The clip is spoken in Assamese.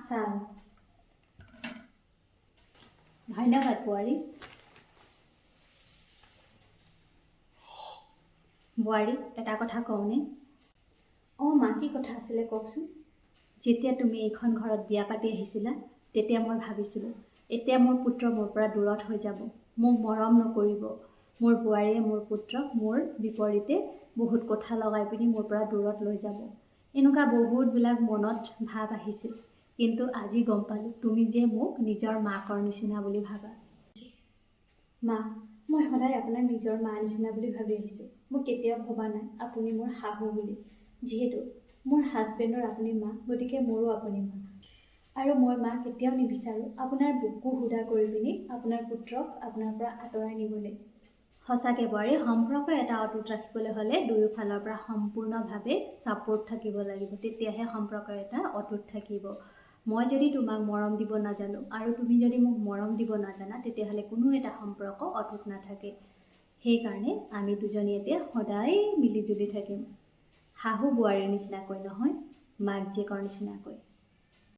চাল। ধন্যবাদ বোৱাৰী। বোৱাৰী, এটা কথা কওঁনে? অঁ মা, কি কথা আছিলে কওকচোন। যেতিয়া তুমি এইখন ঘৰত বিয়া পাতি আহিছিলা তেতিয়া মই ভাবিছিলোঁ এতিয়া মোৰ পুত্ৰ মোৰ পৰা দূৰত হৈ যাব, মোক মৰম নকৰিব। মোৰ বোৱাৰীয়ে মোৰ পুত্ৰক মোৰ বিপৰীতে বহুত কথা লগাই পিনি মোৰ পৰা দূৰত লৈ যাব। এনেকুৱা বহুতবিলাক মনত ভাৱ আহিছিল। কিন্তু আজি গম পালোঁ তুমি যে মোক নিজৰ মাকৰ নিচিনা বুলি ভাবা। মা, মই সদায় আপোনাক নিজৰ মা নিচিনা বুলি ভাবি আহিছোঁ। মোক কেতিয়াও ভবা নাই আপুনি মোৰ শাহু বুলি। যিহেতু মোৰ হাজবেণ্ডৰ আপুনি মা, গতিকে মোৰো আপুনি মা। আৰু মই মা কেতিয়াও নিবিচাৰোঁ আপোনাৰ বুকু সুদা কৰি পিনি আপোনাৰ পুত্ৰক আপোনাৰ পৰা আঁতৰাই নিবলৈ। সঁচাকৈ বোৱাৰী, সম্পৰ্ক এটা অটুট ৰাখিবলৈ হ'লে দুয়োফালৰ পৰা সম্পূৰ্ণভাৱে ছাপোৰ্ট থাকিব লাগিব, তেতিয়াহে সম্পৰ্ক এটা অটুট থাকিব। মই যদি তোমাক মৰম দিব নাজানো আৰু তুমি যদি মোক মৰম দিব নাজানা, তেতিয়াহ'লে কোনো এটা সম্পৰ্ক অটুট নাথাকে। সেইকাৰণে আমি দুজনীয়ে সদায় মিলিজুলি থাকিম, শাহু বোৱাৰীৰ নিচিনাকৈ নহয়, মাক জীয়েকৰ নিচিনাকৈ।